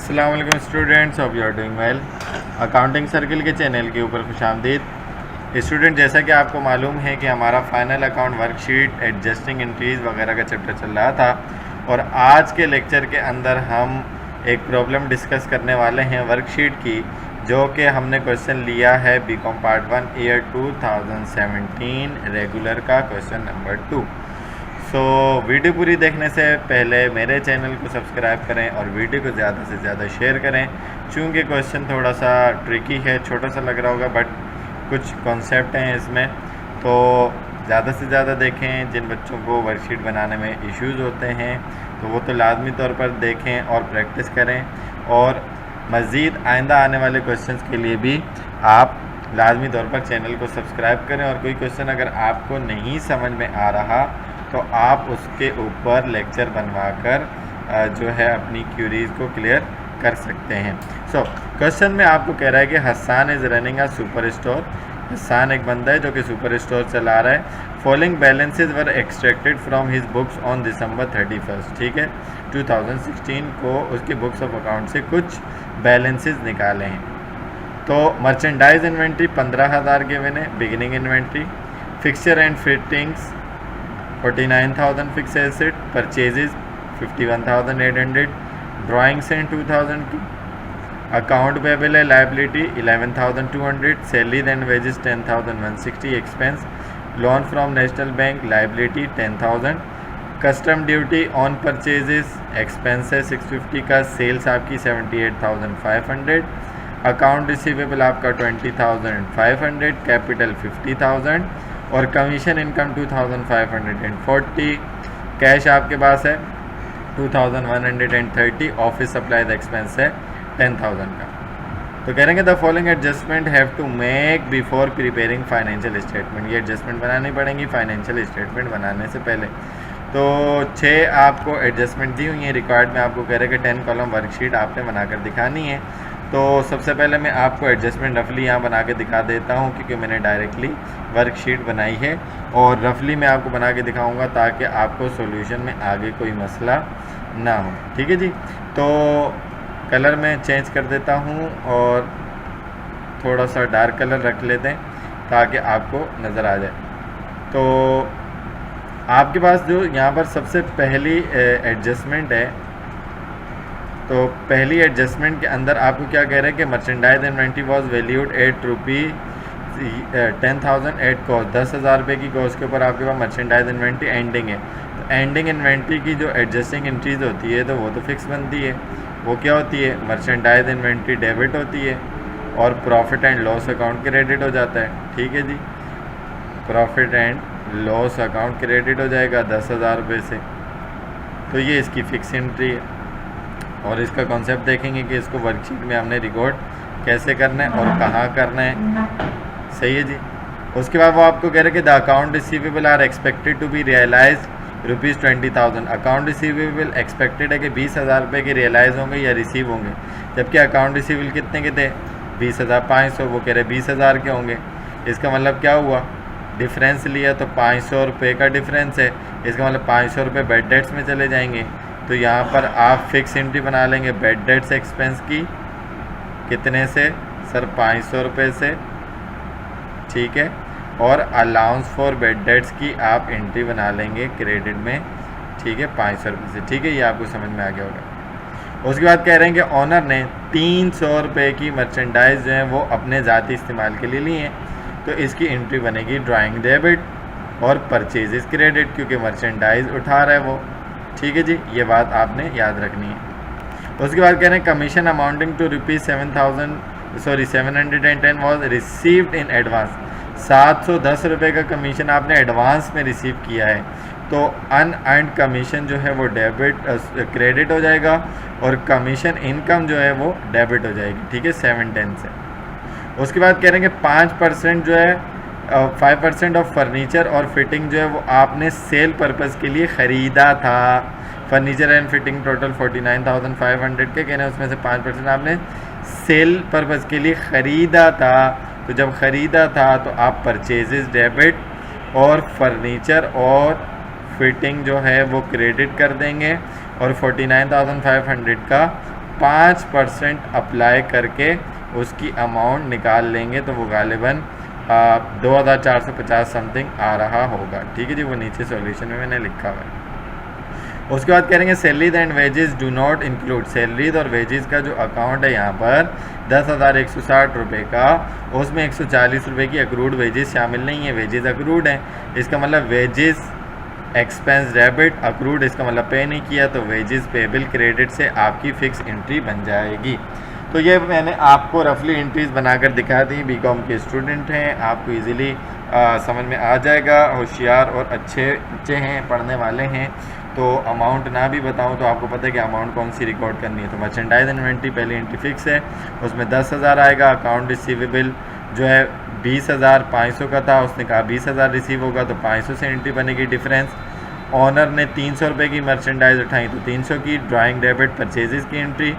अस्सलाम वालेकुम students, hope you are doing well. Accounting circle के चैनल के ऊपर खुशामदीद। स्टूडेंट, जैसा कि आपको मालूम है कि हमारा final account worksheet, adjusting entries वगैरह का चैप्टर चल रहा था और आज के लेक्चर के अंदर हम एक प्रॉब्लम डिस्कस करने वाले हैं वर्कशीट की, जो कि हमने क्वेश्चन लिया है बीकॉम पार्ट 1 ईयर 2017 रेगुलर का क्वेश्चन नंबर 2। वीडियो पूरी देखने से पहले मेरे चैनल को सब्सक्राइब करें और वीडियो को ज़्यादा से ज़्यादा शेयर करें। चूँकि क्वेश्चन थोड़ा सा ट्रिकी है, छोटा सा लग रहा होगा, बट कुछ कॉन्सेप्ट हैं इसमें, तो ज़्यादा से ज़्यादा देखें। जिन बच्चों को वर्कशीट बनाने में इश्यूज़ होते हैं तो वो तो लाजमी तौर पर देखें और प्रैक्टिस करें, और मज़ीद आइंदा आने वाले क्वेश्चंस के लिए भी आप लाजमी तौर पर चैनल को सब्सक्राइब करें। और कोई क्वेश्चन अगर आपको नहीं समझ में आ रहा तो आप उसके ऊपर लेक्चर बनवाकर जो है अपनी क्यूरीज़ को क्लियर कर सकते हैं। क्वेश्चन में आपको कह रहा है कि Hasan is running a super store. Hasan एक बंदा है जो कि सुपर स्टोर चला रहा है। Following balances were extracted from his books on December 31, ठीक है, 2016 को उसकी बुक्स ऑफ अकाउंट से कुछ बैलेंसेज निकाले हैं। तो मर्चेंडाइज इन्वेंट्री 15,000 गिवन है, beginning inventory, fixture and fittings 49,000 fix asset, purchases 51,800, drawings and 2,000 की, अकाउंट पेबल है liability 11,200, salaries and wages 10,160, expense loan from national bank liability 10,000, custom duty on purchases expense है 650 का, sales आपकी 78,500, account receivable आपका 20,500, capital 50,000 और commission income 2,540, cash आपके पास है 2,130, office supplies expense है 10,000 का। तो कह रहे हैं the following adjustment have to make before preparing financial statement. ये एडजस्टमेंट बनानी पड़ेंगी फाइनेंशियल स्टेटमेंट बनाने से पहले। तो 6 आपको एडजस्टमेंट दी हुई है रिकॉर्ड में। आपको कह रहे हैं कि 10 कॉलम वर्कशीट आपने बनाकर दिखानी है। तो सबसे पहले मैं आपको एडजस्टमेंट रफली यहाँ बना के दिखा देता हूँ, क्योंकि मैंने डायरेक्टली वर्कशीट बनाई है और रफली मैं आपको बना के दिखाऊंगा ताकि आपको सॉल्यूशन में आगे कोई मसला ना हो। ठीक है जी। तो कलर में चेंज कर देता हूँ और थोड़ा सा डार्क कलर रख लेते हैं ताकि आपको नज़र आ जाए। तो आपके पास जो यहाँ पर सबसे पहली एडजस्टमेंट है, तो पहली एडजस्टमेंट के अंदर आपको क्या कह रहे हैं कि merchandise inventory was valued ₹10,000 at cost, 10,000 रुपये की कॉस्ट के ऊपर आपके पास मर्चेंडाइज इन्वेंट्री एंडिंग है। तो एंडिंग इन्वेंट्री की जो एडजस्टिंग एंट्रीज होती है तो वो तो फिक्स बनती है। वो क्या होती है? मर्चेंडाइज इन्वेंट्री डेबिट होती है और profit and loss account credit हो जाता है। ठीक है जी, profit and loss account credit हो जाएगा 10,000 रुपये से। तो ये इसकी फिक्स एंट्री है और इसका कॉन्सेप्ट देखेंगे कि इसको वर्कशीट में हमने रिकॉर्ड कैसे करना है और कहाँ करना है। सही है जी। उसके बाद वो आपको कह रहे हैं कि the account receivable are expected to be realise ₹20,000। Account receivable expected है कि 20,000 रुपये के रियलाइज़ होंगे या रिसीव होंगे, जबकि अकाउंट रिसीवेबल कितने के थे? 20,500। वो कह रहे 20,000 के होंगे। इसका मतलब क्या हुआ? डिफरेंस लिया तो 500 रुपये का डिफरेंस है। इसका मतलब 500 रुपये बैड डेट्स में चले जाएंगे। तो यहाँ पर आप फिक्स एंट्री बना लेंगे बैड डेट्स एक्सपेंस की, कितने से सर? 500 रुपये से। ठीक है। और अलाउंस फॉर बैड डेट्स की आप एंट्री बना लेंगे क्रेडिट में, ठीक है, 500 रुपये से। ठीक है, ये आपको समझ में आ गया होगा। उसके बाद कह रहे हैं कि ऑनर ने 300 रुपये की मर्चेंडाइज जो है वो अपने ज़ाती इस्तेमाल के लिए ली हैं, तो इसकी एंट्री बनेगी ड्राइंग डेबिट और परचेजेस क्रेडिट, क्योंकि मर्चेंडाइज उठा रहा है वो। ठीक है जी, ये बात आपने याद रखनी है। उसके बाद कह रहे हैं commission amounting to ₹710 was received in advance. 710 रुपये का कमीशन आपने एडवांस में रिसीव किया है, तो अनअर्न्ड कमीशन जो है वो डेबिट क्रेडिट हो जाएगा और कमीशन इनकम जो है वो डेबिट हो जाएगी। ठीक है, 710 से। उसके बाद कह रहे हैं कि 5% जो है 5% ऑफ फर्नीचर और फिटिंग जो है वो आपने सेल पर्पज़ के लिए ख़रीदा था। फर्नीचर एंड फिटिंग टोटल 49,500 के कहने, उसमें से 5% आपने सेल पर्पज़ के लिए ख़रीदा था। तो जब ख़रीदा था तो आप परचेजेस डेबिट और फर्नीचर और फिटिंग जो है वो क्रेडिट कर देंगे और 49,500 का 5% अप्लाई करके उसकी अमाउंट निकाल लेंगे तो वो गालिबन 2450 समथिंग आ रहा होगा। ठीक है जी, वो नीचे सॉल्यूशन में मैंने लिखा हुआ है। उसके बाद करेंगे salaries and wages do not include. Salaries और वेजेस का जो अकाउंट है यहाँ पर 10,160 रुपये का, उसमें 140 रुपये की अक्रूड वेजेस शामिल नहीं है, वेजेस अक्रूड हैं। इसका मतलब वेजेस एक्सपेंस डेबिट, अक्रूड इसका मतलब पे नहीं किया तो वेजेस पेबल क्रेडिट से आपकी फिक्स एंट्री बन जाएगी। तो ये मैंने आपको रफली एंट्रीज बनाकर दिखा दी। बीकॉम के स्टूडेंट हैं, आपको इजीली समझ में आ जाएगा, होशियार और अच्छे बच्चे हैं, पढ़ने वाले हैं। तो अमाउंट ना भी बताऊं तो आपको पता है कि अमाउंट कौन सी रिकॉर्ड करनी है। तो मर्चेंडाइज इन्वेंट्री पहली एंट्री फिक्स है, उसमें 10,000 आएगा। अकाउंट रिसीवेबल जो है 20,500 का था, उसने कहा 20,000 रिसीव होगा तो 500 से एंट्री बनेगी डिफरेंस। ऑनर ने 300 रुपये की मर्चेंडाइज उठाई तो 300 की ड्राइंग डेबिट परचेजेस की एंट्री,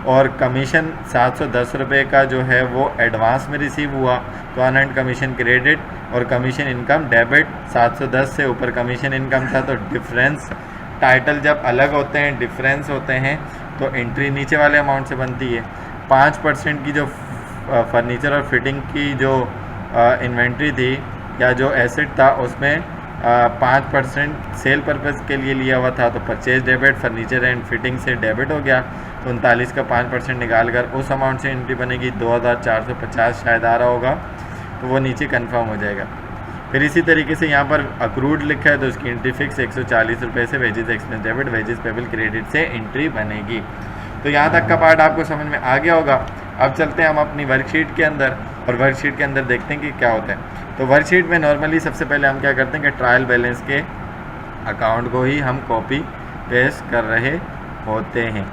और कमीशन 710 रुपये का जो है वो एडवांस में रिसीव हुआ तो अनअर्न्ड कमीशन क्रेडिट, और कमीशन इनकम डेबिट 710 से ऊपर कमीशन इनकम था तो डिफरेंस। टाइटल जब अलग होते हैं, डिफरेंस होते हैं, तो एंट्री नीचे वाले अमाउंट से बनती है। 5% की जो फर्नीचर और फिटिंग की जो इन्वेंट्री थी या जो एसेट था उसमें 5% सेल पर्पज़ के लिए लिया हुआ था तो purchase debit, furniture and fitting से डेबिट हो गया तो 39 का 5% निकाल कर उस अमाउंट से एंट्री बनेगी। 2,450 शायद आ रहा होगा तो वो नीचे कंफर्म हो जाएगा। फिर इसी तरीके से यहाँ पर अक्रूड लिखा है तो उसकी एंट्री फिक्स 140 रुपये से wages expense debit, wages payable credit से एंट्री बनेगी। तो यहाँ तक का पार्ट आपको समझ में आ गया होगा। अब चलते हैं हम अपनी वर्कशीट के अंदर और वर्कशीट के अंदर देखते हैं कि क्या होता है। तो वर्कशीट में नॉर्मली सबसे पहले हम क्या करते हैं कि ट्रायल बैलेंस के अकाउंट को ही हम कॉपी पेस्ट कर रहे होते हैं।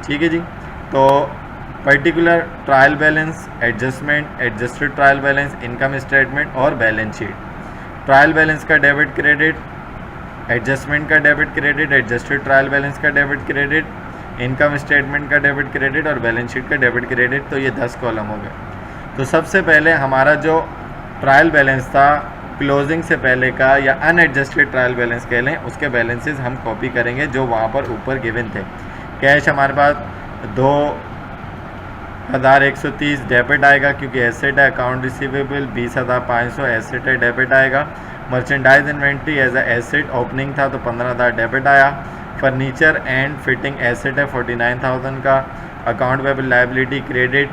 ठीक है जी, तो particular trial balance, adjustment, adjusted trial balance, income statement और बैलेंस शीट। ट्रायल बैलेंस का डेबिट क्रेडिट, एडजस्टमेंट का debit credit, adjusted trial balance का डेबिट क्रेडिट, इनकम स्टेटमेंट का डेबिट क्रेडिट और बैलेंस शीट का डेबिट क्रेडिट। तो ये 10 column हो गए। तो सबसे पहले हमारा जो ट्रायल बैलेंस था क्लोजिंग से पहले का या अनएडजस्टेड ट्रायल बैलेंस कह लें, उसके बैलेंसेस हम कॉपी करेंगे जो वहाँ पर ऊपर गिवन थे। कैश हमारे पास 2,130 डेबिट आएगा क्योंकि एसेट है। अकाउंट रिसीवेबल 20,500 एसेट है, डेबिट आएगा। Merchandise inventory as a asset opening था तो 15,000 डेबिट आया। फर्नीचर एंड फिटिंग एसेट है 49,000 का। Account payable liability credit,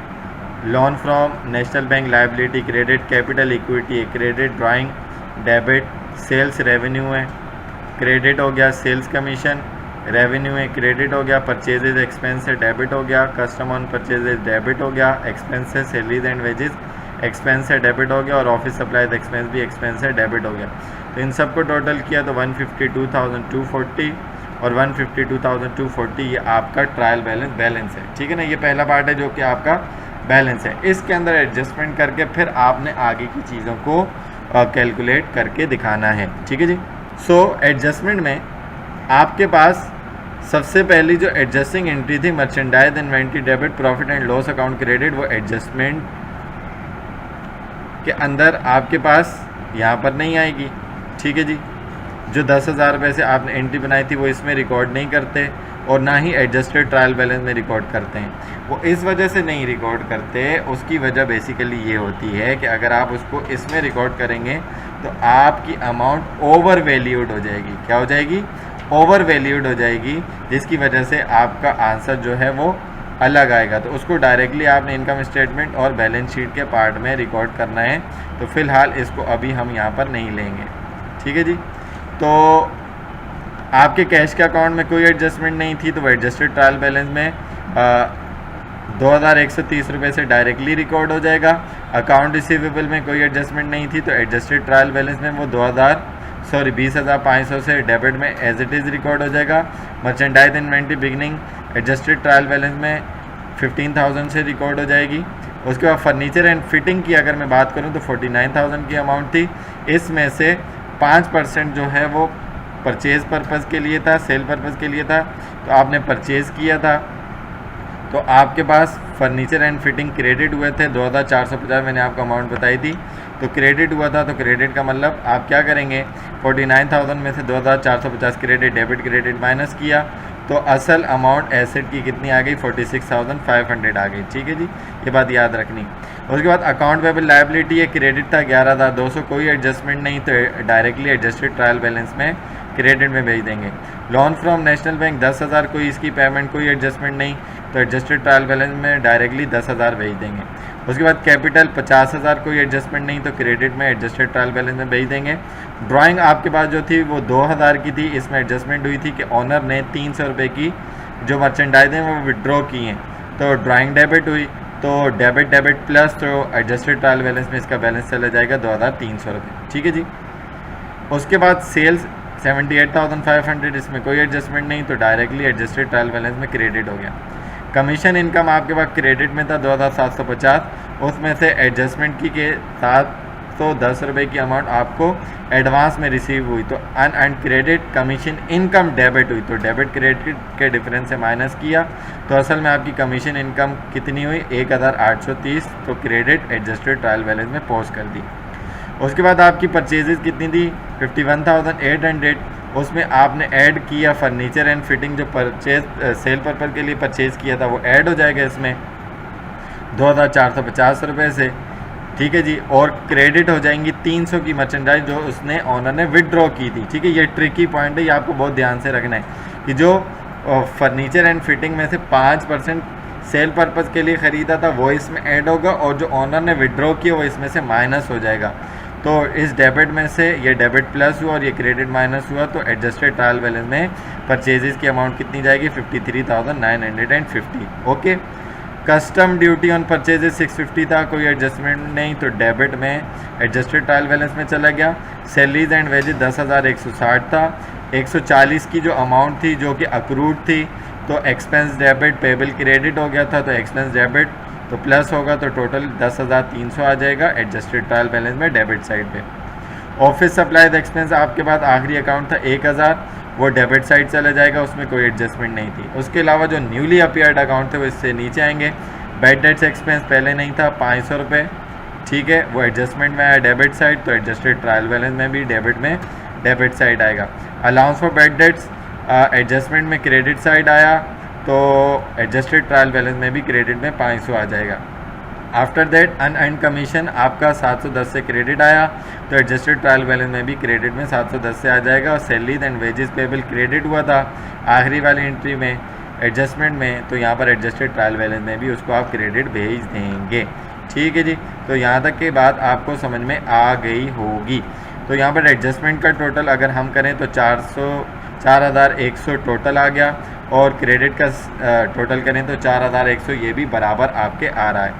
loan from national bank liability credit, capital equity credit, drawing debit, sales revenue है credit हो गया, सेल्स कमीशन रेवेन्यू है credit हो गया, परचेजेज एक्सपेंस है डेबिट हो गया, कस्टम ऑन परचेजेज डेबिट हो गया, एक्सपेंस है सैलरीज एंड वेजेस एक्सपेंस है डेबिट हो गया, और ऑफिस सप्लाईज एक्सपेंस भी एक्सपेंस है डेबिट हो गया। तो इन सबको टोटल किया तो 152,240 और 152,240 ये आपका ट्रायल बैलेंस है। ठीक है ना, ये पहला पार्ट है जो कि आपका बैलेंस है। इसके अंदर एडजस्टमेंट करके फिर आपने आगे की चीज़ों को कैलकुलेट करके दिखाना है। ठीक है जी। सो एडजस्टमेंट में आपके पास सबसे पहली जो एडजस्टिंग एंट्री थी merchandise inventory debit profit and loss account credit, वो एडजस्टमेंट के अंदर आपके पास यहाँ पर नहीं आएगी। ठीक है जी। जो 10,000 रुपये से आपने एंट्री बनाई थी वो इसमें रिकॉर्ड नहीं करते और ना ही एडजस्टेड ट्रायल बैलेंस में रिकॉर्ड करते हैं। वो इस वजह से नहीं रिकॉर्ड करते, उसकी वजह बेसिकली ये होती है कि अगर आप उसको इसमें रिकॉर्ड करेंगे तो आपकी अमाउंट ओवर वैल्यूड हो जाएगी। क्या हो जाएगी? ओवर वैल्यूड हो जाएगी, जिसकी वजह से आपका आंसर जो है वो अलग आएगा। तो उसको डायरेक्टली आपने इनकम स्टेटमेंट और बैलेंस शीट के पार्ट में रिकॉर्ड करना है। तो फ़िलहाल इसको अभी हम यहाँ पर नहीं लेंगे। ठीक है जी। तो आपके कैश के अकाउंट में कोई एडजस्टमेंट नहीं थी तो वो एडजस्टेड ट्रायल बैलेंस में 2,130 रुपये से डायरेक्टली रिकॉर्ड हो जाएगा। अकाउंट रिसीवेबल में कोई एडजस्टमेंट नहीं थी तो एडजस्टेड ट्रायल बैलेंस में वो 20,500 से डेबिट में एज इट इज़ रिकॉर्ड हो जाएगा। Merchandise inventory beginning adjusted trial balance में 15,000 से रिकॉर्ड हो जाएगी। उसके बाद फर्नीचर एंड फिटिंग की अगर मैं बात करूं तो 49,000 की अमाउंट थी। इसमें से 5% जो है वो परचेज़ पर्पज़ के लिए था, सेल पर्पज़ के लिए था। तो आपने परचेज़ किया था तो आपके पास फर्नीचर एंड फिटिंग क्रेडिट हुए थे 2,450, मैंने आपको अमाउंट बताई थी। तो क्रेडिट हुआ था, तो क्रेडिट का मतलब आप क्या करेंगे, 49,000 में से 2,450 क्रेडिट डेबिट क्रेडिट माइनस किया तो असल अमाउंट एसेट की कितनी आ गई 46,500 आ गई। ठीक है जी, ये बात याद रखनी। उसके बाद अकाउंट पेबल लायबिलिटी है, क्रेडिट था 11,200, कोई एडजस्टमेंट नहीं तो डायरेक्टली एडजस्टेड ट्रायल बैलेंस में क्रेडिट में भेज देंगे। लोन फ्रॉम नेशनल बैंक 10,000, कोई इसकी पेमेंट कोई एडजस्टमेंट नहीं तो एडजस्टेड ट्रायल बैलेंस में डायरेक्टली 10,000 भेज देंगे। उसके बाद कैपिटल 50,000, कोई एडजस्टमेंट नहीं तो क्रेडिट में एडजस्टेड ट्रायल बैलेंस में भेज देंगे। ड्राइंग आपके पास जो थी वो 2,000 की थी, इसमें एडजस्टमेंट हुई थी कि ऑनर ने 300 रुपये की जो मर्चेंडाइज हैं वो विड्रॉ की हैं, तो ड्राइंग डेबिट हुई, तो डेबिट प्लस तो एडजस्टेड ट्रायल बैलेंस में इसका बैलेंस चला जाएगा 2,300 रुपये। ठीक है जी। उसके बाद सेल्स 78,500, इसमें कोई एडजस्टमेंट नहीं तो डायरेक्टली एडजस्टेड ट्रायल बैलेंस में क्रेडिट हो गया। कमीशन इनकम आपके पास क्रेडिट में था 2,750, उसमें से एडजस्टमेंट की के 710 रुपये की अमाउंट आपको एडवांस में रिसीव हुई, तो अन क्रेडिट कमीशन इनकम डेबिट हुई, तो डेबिट क्रेडिट के डिफरेंस से माइनस किया तो असल में आपकी कमीशन इनकम कितनी हुई 1,830, तो क्रेडिट एडजस्टेड ट्रायल बैलेंस में पोस्ट कर दी। उसके बाद आपकी परचेजेस कितनी थी 51,800, उसमें आपने ऐड किया फर्नीचर एंड फिटिंग, जो परचेज सेल पर्पज़ के लिए परचेज़ किया था वो ऐड हो जाएगा इसमें 2,450 रुपये से। ठीक है जी। और क्रेडिट हो जाएंगी 300 की मर्चेंडाइज जो उसने ऑनर ने विड्रॉ की थी। ठीक है, ये ट्रिकी पॉइंट है, ये आपको बहुत ध्यान से रखना है कि जो फर्नीचर एंड फिटिंग में से 5% सेल पर्पज़ के लिए ख़रीदा था वो इसमें ऐड होगा और जो ऑनर ने विड्रॉ किया वो इसमें से माइनस हो जाएगा। तो इस डेबिट में से ये डेबिट प्लस हुआ और ये क्रेडिट माइनस हुआ, तो एडजस्टेड ट्रायल बैलेंस में परचेजेस की अमाउंट कितनी जाएगी 53,950। Okay. Custom duty on purchases 650 था, कोई एडजस्टमेंट नहीं तो डेबिट में एडजस्टेड ट्रायल बैलेंस में चला गया। सैलरीज एंड वेजेस 10,160 था, 140 की जो अमाउंट थी जो कि अक्रूड थी तो एक्सपेंस डेबिट पेबल क्रेडिट हो गया था, तो एक्सपेंस डेबिट तो प्लस होगा तो टोटल 10,300 आ जाएगा एडजस्टेड ट्रायल बैलेंस में डेबिट साइड पे। ऑफिस सप्लाईज एक्सपेंस आपके पास आखिरी अकाउंट था 1,000, वो डेबिट साइड चला जाएगा, उसमें कोई एडजस्टमेंट नहीं थी। उसके अलावा जो न्यूली अपीयर्ड अकाउंट थे वो इससे नीचे आएंगे। बैड डेट्स एक्सपेंस पहले नहीं था 500 रुपये, ठीक है, वो एडजस्टमेंट में आया डेबिट साइड, तो एडजस्टेड ट्रायल बैलेंस में भी डेबिट में डेबिट साइड आएगा। Allowance for bad debts adjustment में क्रेडिट साइड आया, तो एडजस्टेड ट्रायल बैलेंस में भी क्रेडिट में 500 आ जाएगा। आफ्टर दैट अनअर्न्ड कमीशन आपका 710 से क्रेडिट आया, तो एडजस्टेड ट्रायल बैलेंस में भी क्रेडिट में 710 से आ जाएगा। और salaries and wages payable credit हुआ था आखिरी वाली एंट्री में एडजस्टमेंट में, तो यहाँ पर एडजस्टेड ट्रायल बैलेंस में भी उसको आप क्रेडिट भेज देंगे। ठीक है जी, तो यहाँ तक की बात आपको समझ में आ गई होगी। तो यहाँ पर एडजस्टमेंट का टोटल अगर हम करें तो 4,100 टोटल आ गया और क्रेडिट का टोटल करें तो 4,100, ये भी बराबर आपके आ रहा है।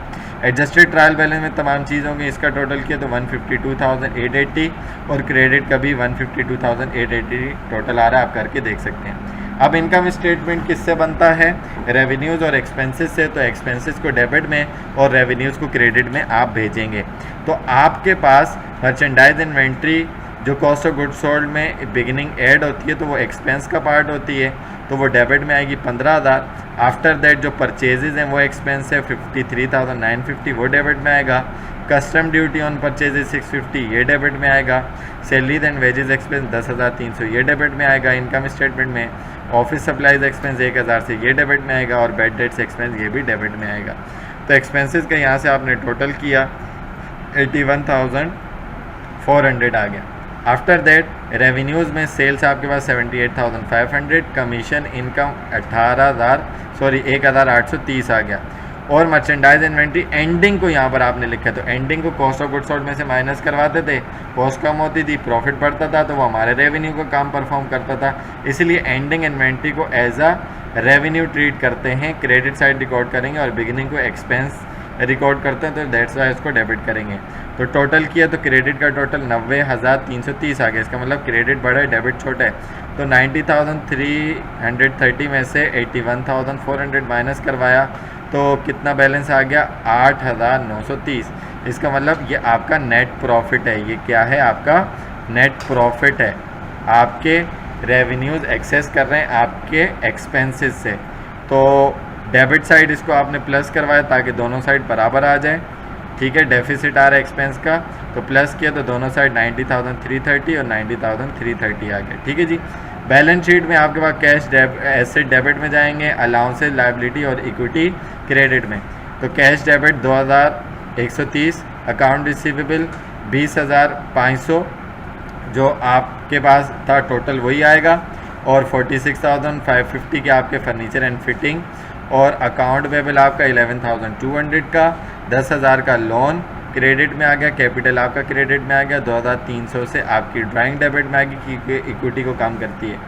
एडजस्टेड ट्रायल बैलेंस में तमाम चीज़ों के इसका टोटल किया तो 152,880 और क्रेडिट का भी 152,880 टोटल आ रहा है, आप करके देख सकते हैं। अब इनकम स्टेटमेंट किससे बनता है? रेवेन्यूज़ और एक्सपेंसेस से। तो एक्सपेंसेस को डेबिट में और रेवेन्यूज़ को क्रेडिट में आप भेजेंगे। तो आपके पास मर्चेंडाइज इन्वेंट्री जो कॉस्ट ऑफ गुड्स सोल्ड में बिगिनिंग ऐड होती है तो वो एक्सपेंस का पार्ट होती है, तो वो डेबिट में आएगी 15,000। आफ्टर दैट जो परचेजेज हैं वो एक्सपेंस है 53,950, वो डेबिट में आएगा। कस्टम ड्यूटी ऑन परचेजेज 650, ये डेबिट में आएगा। सैलरीज एंड वेजेस एक्सपेंस 10,300, ये डेबिट में आएगा इनकम स्टेटमेंट में। ऑफिस सप्लाईज एक्सपेंस 1,000 से ये डेबिट में आएगा और बैड डेट्स एक्सपेंस ये भी डेबिट में आएगा। तो एक्सपेंसेस का यहाँ से आपने टोटल किया 81,400 आ गया। आफ्टर दैट रेवेन्यूज़ में सेल्स आपके पास 78,500, कमीशन इनकम 1,830 आ गया और मर्चेंडाइज इन्वेंट्री एंडिंग को यहाँ पर आपने लिखा, तो एंडिंग को कॉस्ट ऑफ गुड्स सोल्ड में से माइनस करवाते थे, कॉस्ट कम होती थी, प्रॉफिट बढ़ता था, तो वो हमारे रेवेन्यू का काम परफॉर्म करता था। इसलिए एंडिंग इन्वेंट्री को एज अ रेवेन्यू ट्रीट करते हैं, क्रेडिट साइड रिकॉर्ड करेंगे और बिगिनिंग को एक्सपेंस रिकॉर्ड करते हैं, तो दैट्स वाई इसको डेबिट करेंगे। तो टोटल किया तो क्रेडिट का टोटल 90,330 आ गया। इसका मतलब क्रेडिट बड़ा है डेबिट छोटा है। तो 90,330 में से 81,400 माइनस करवाया तो कितना बैलेंस आ गया 8,930। इसका मतलब ये आपका नेट प्रॉफिट है। ये क्या है? आपका नेट प्रॉफिट है। आपके रेवेन्यूज़ एक्सेस कर रहे हैं आपके एक्सपेंसेस से, तो डेबिट साइड इसको आपने प्लस करवाया ताकि दोनों साइड बराबर आ जाए। ठीक है, डेफिसिट आ रहा है एक्सपेंस का तो प्लस किया तो दोनों साइड 90,330 और 90,330 आ गया। ठीक है जी, बैलेंस शीट में आपके पास कैश एसेट डेबिट में जाएंगे, अलाउंसेज लायबिलिटी और इक्विटी क्रेडिट में। तो कैश डेबिट 2130, अकाउंट रिसीवेबल 20,500 जो आपके पास था टोटल वही आएगा, और 46,550 के आपके फर्नीचर एंड फिटिंग, और अकाउंट पेबल आपका 11,200 का, 10,000 का लोन क्रेडिट में आ गया, कैपिटल आपका क्रेडिट में आ गया, 2,300 से आपकी ड्राइंग डेबिट में आ गई क्योंकि इक्विटी को कम करती है।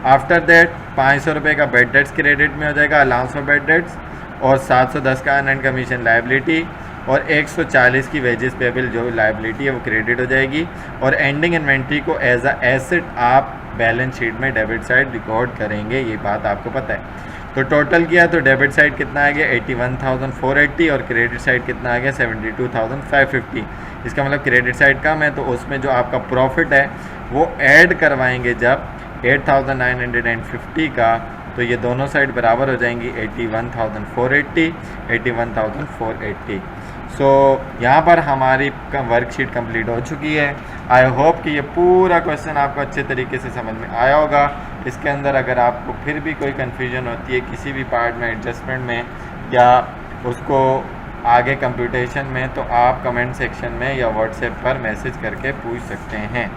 आफ्टर दैट 500 रुपये का बेड डेट्स क्रेडिट में हो जाएगा, अलाउंस फॉर बेड डेट्स, और 710 का अर्न एंड कमीशन लायबिलिटी, और 140 की वेजेस पेबल जो लायबिलिटी है वो क्रेडिट हो जाएगी। और एंडिंग इन्वेंट्री को एज अ एसेट आप बैलेंस शीट में डेबिट साइड रिकॉर्ड करेंगे, ये बात आपको पता है। तो टोटल किया तो डेबिट साइड कितना आ गया 81,480, और क्रेडिट साइड कितना आ गया 72,550। इसका मतलब क्रेडिट साइड कम है तो उसमें जो आपका प्रॉफिट है वो ऐड करवाएंगे जब 8,950 का, तो ये दोनों साइड बराबर हो जाएंगी 81,480, 81,480। सो यहाँ पर हमारी वर्कशीट कंप्लीट हो चुकी है। आई होप कि ये पूरा क्वेश्चन आपको अच्छे तरीके से समझ में आया होगा। इसके अंदर अगर आपको फिर भी कोई कन्फ्यूजन होती है किसी भी पार्ट में, एडजस्टमेंट में या उसको आगे कंप्यूटेशन में, तो आप कमेंट सेक्शन में या व्हाट्सएप पर मैसेज करके पूछ सकते हैं।